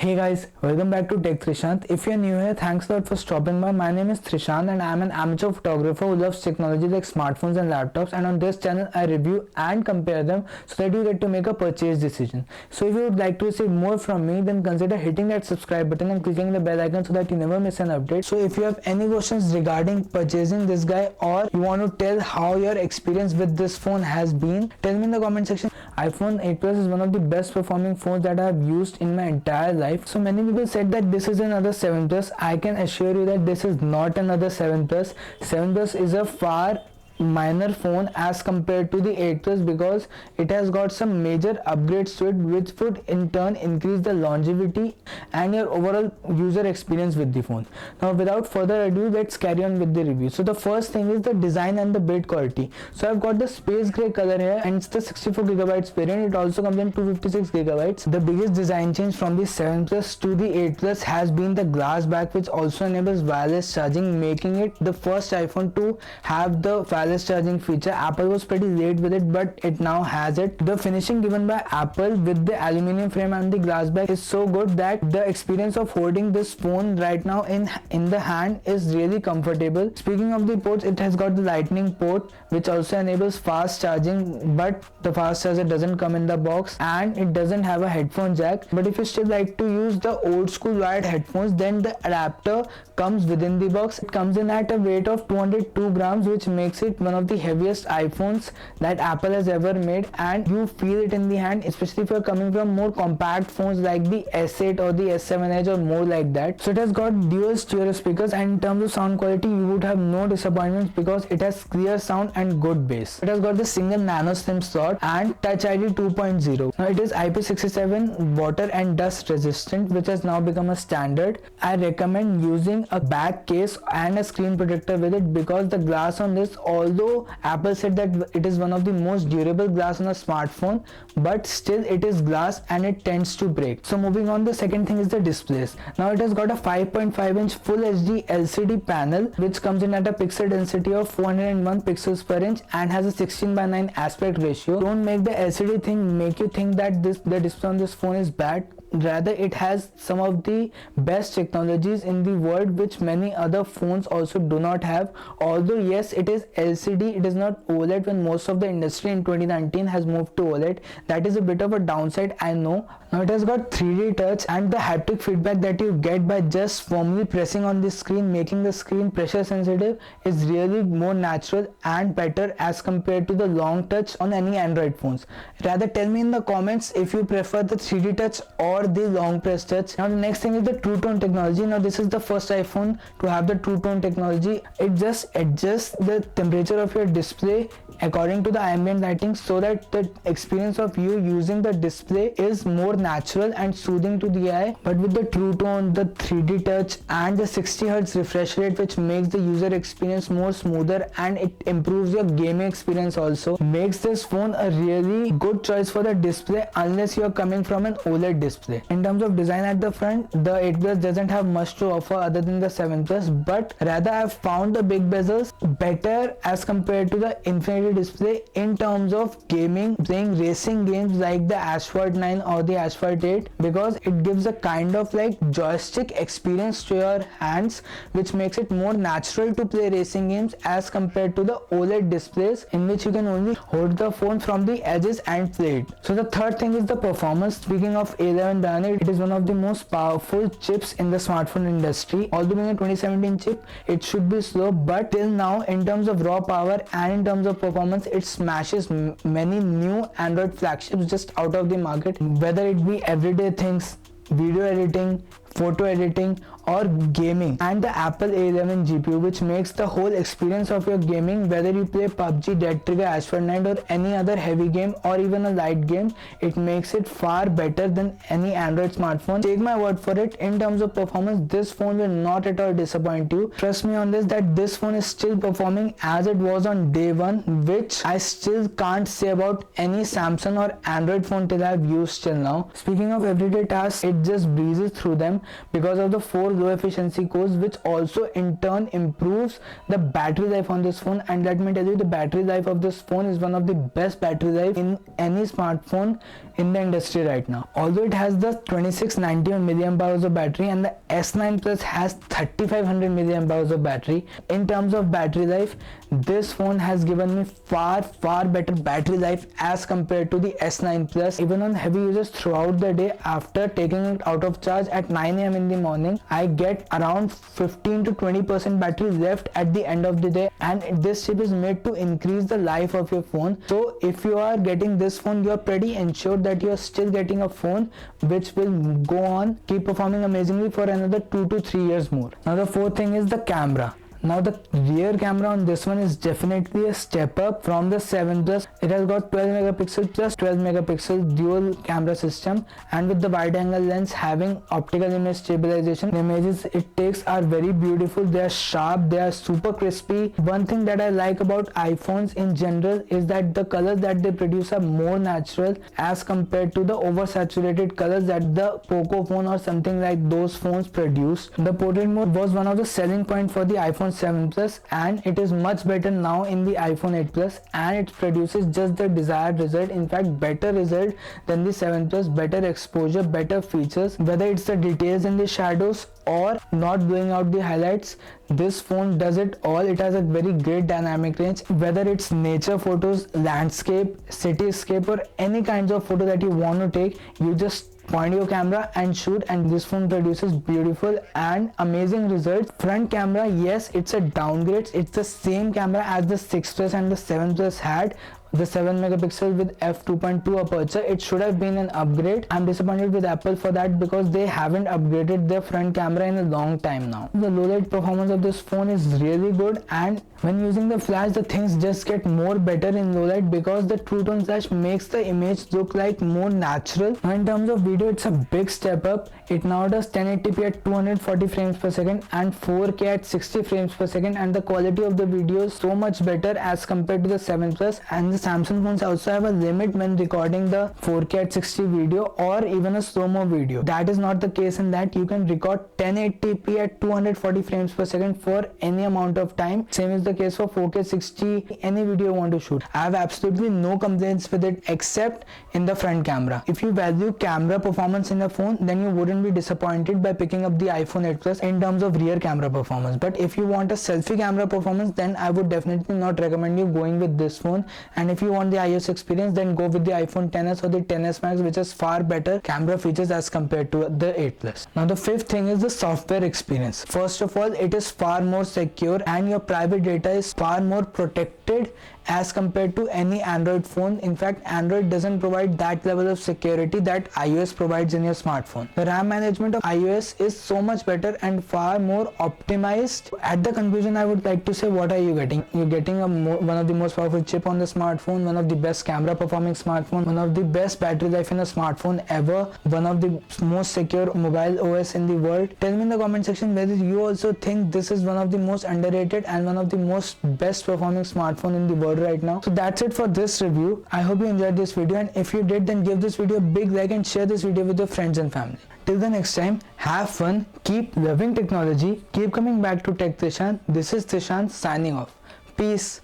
Hey guys, welcome back to Tech Trishant. If you're new here, thanks a lot for stopping by. My name is Trishant and I'm an amateur photographer who loves technology like smartphones and laptops, and on this channel I review and compare them so that you get to make a purchase decision. So if you would like to receive more from me, then consider hitting that subscribe button and clicking the bell icon so that you never miss an update. So if you have any questions regarding purchasing this guy, or you want to tell how your experience with this phone has been, tell me in the comment section. iPhone 8 Plus is one of the best performing phones that I have used in my entire life. So many people said that this is another 7 Plus. I can assure you that this is not another 7 Plus. 7 Plus is a far minor phone as compared to the 8 Plus because it has got some major upgrades to it, which would in turn increase the longevity and your overall user experience with the phone. Now without further ado, let's carry on with the review. So the first thing is the design and the build quality. So I've got the space gray color here and it's the 64GB variant. It also comes in 256GB. The biggest design change from the 7 Plus to the 8 Plus has been the glass back, which also enables wireless charging, making it the first iPhone to have the wireless charging feature. Apple was pretty late with it, but it now has it. The finishing given by Apple with the aluminum frame and the glass back is so good that the experience of holding this phone right now in the hand is really comfortable. Speaking of the ports, it has got the lightning port which also enables fast charging, but the fast charger doesn't come in the box and it doesn't have a headphone jack. But if you still like to use the old school wired headphones, then the adapter comes within the box. It comes in at a weight of 202 grams, which makes it one of the heaviest iPhones that Apple has ever made, and you feel it in the hand, especially if you're coming from more compact phones like the S8 or the S7 Edge or more like that. So it has got dual stereo speakers, and in terms of sound quality you would have no disappointments because it has clear sound and good bass. It has got the single nano SIM slot and Touch ID 2.0. Now it is IP67 water and dust resistant, which has now become a standard. I recommend using a back case and a screen protector with it because the glass on this, although Apple said that it is one of the most durable glass on a smartphone, but still it is glass and it tends to break. So moving on, the second thing is the displays. Now it has got a 5.5-inch Full HD LCD panel which comes in at a pixel density of 401 pixels per inch and has a 16:9 aspect ratio. Don't make the LCD thing make you think that the display on this phone is bad. Rather, it has some of the best technologies in the world which many other phones also do not have. Although yes, it is LCD, it is not OLED when most of the industry in 2019 has moved to OLED. That is a bit of a downside, I know. Now it has got 3D touch and the haptic feedback that you get by just firmly pressing on the screen, making the screen pressure sensitive, is really more natural and better as compared to the long touch on any Android phones. Rather, tell me in the comments if you prefer the 3D touch or the long press touch. Now the next thing is the True Tone technology. Now this is the first iPhone to have the True Tone technology. It just adjusts the temperature of your display according to the ambient lighting so that the experience of you using the display is more natural and soothing to the eye. But with the True Tone, the 3D touch and the 60Hz refresh rate, which makes the user experience more smoother and it improves your gaming experience also, makes this phone a really good choice for the display unless you are coming from an OLED display. In terms of design at the front, the 8 Plus doesn't have much to offer other than the 7 Plus, but rather I have found the big bezels better as compared to the Infinity display in terms of gaming, playing racing games like the Asphalt 9 or the Asphalt 8, because it gives a kind of like joystick experience to your hands, which makes it more natural to play racing games as compared to the OLED displays in which you can only hold the phone from the edges and play it. So the third thing is the performance. Speaking of A11 Bionic, it is one of the most powerful chips in the smartphone industry. Although being a 2017 chip, it should be slow, but till now in terms of raw power and in terms of performance, it smashes many new Android flagships just out of the market, whether it be everyday things, video editing, photo editing or gaming, and the Apple A11 GPU, which makes the whole experience of your gaming, whether you play PUBG, Dead Trigger, Asphalt 9 or any other heavy game or even a light game, it makes it far better than any Android smartphone. Take my word for it, in terms of performance, this phone will not at all disappoint you. Trust me on this, that this phone is still performing as it was on day one, which I still can't say about any Samsung or Android phone till I've used till now. Speaking of everyday tasks, it just breezes through them. because of the 4 low efficiency cores, which also in turn improves the battery life on this phone. And let me tell you, the battery life of this phone is one of the best battery life in any smartphone in the industry right now. Although it has the 2691 milliamp hours of battery, and the S9 Plus has 3500 milliamp hours of battery, in terms of battery life, this phone has given me far better battery life as compared to the S9 Plus. Even on heavy users throughout the day, after taking it out of charge at 9 AM in the morning, I get around 15 to 20% battery left at the end of the day. And this chip is made to increase the life of your phone. So if you are getting this phone, you are pretty ensured that you are still getting a phone which will go on keep performing amazingly for another 2 to 3 years more. Now the fourth thing is the camera. Now the rear camera on this one is definitely a step up from the 7 Plus. It has got 12 megapixel plus 12 megapixel dual camera system, and with the wide angle lens having optical image stabilization, the images it takes are very beautiful. They are sharp, they are super crispy. One thing that I like about iPhones in general is that the colors that they produce are more natural as compared to the oversaturated colors that the Poco phone or something like those phones produce. The portrait mode was one of the selling points for the iPhone 7 Plus, and it is much better now in the iPhone 8 Plus, and it produces just the desired result. In fact, better result than the 7 Plus, better exposure, better features, whether it's the details in the shadows or not blowing out the highlights. This phone does it all. It has a very great dynamic range, whether it's nature photos, landscape, cityscape, or any kinds of photo that you want to take. You just point your camera and shoot, and this phone produces beautiful and amazing results. Front camera, yes, it's a downgrade. It's the same camera as the 6 Plus and the 7 Plus had, the 7 megapixel with f2.2 aperture. It should have been an upgrade. I'm disappointed with Apple for that because they haven't upgraded their front camera in a long time now. The low light performance of this phone is really good, and when using the flash, the things just get more better in low light because the True Tone flash makes the image look like more natural. Now in terms of video, it's a big step up. It now does 1080p at 240 frames per second and 4K at 60 frames per second, and the quality of the video is so much better as compared to the 7 Plus. And the Samsung phones also have a limit when recording the 4K at 60 video or even a slow-mo video. That is not the case in that you can record 1080p at 240 frames per second for any amount of time. Same is the case for 4K 60, any video you want to shoot. I have absolutely no complaints with it except in the front camera. If you value camera performance in a phone, then you wouldn't be disappointed by picking up the iPhone 8 Plus in terms of rear camera performance. But if you want a selfie camera performance, then I would definitely not recommend you going with this phone. And if you want the iOS experience, then go with the iPhone XS or the XS Max, which has far better camera features as compared to the 8 Plus. Now the fifth thing is the software experience. First of all, it is far more secure and your private data is far more protected as compared to any Android phone. In fact, Android doesn't provide that level of security that iOS provides in your smartphone. The RAM management of iOS is so much better and far more optimized. At the conclusion, I would like to say, what are you getting? You're getting one of the most powerful chip on the smartphone, one of the best camera performing smartphone, one of the best battery life in a smartphone ever, one of the most secure mobile OS in the world. Tell me in the comment section whether you also think this is one of the most underrated and one of the most best performing smartphone in the world right now. So that's it for this review. I hope you enjoyed this video, and if you did, then give this video a big like and share this video with your friends and family. Till the next time, have fun, keep loving technology, keep coming back to Tech Trishan. This is Trishan signing off. Peace.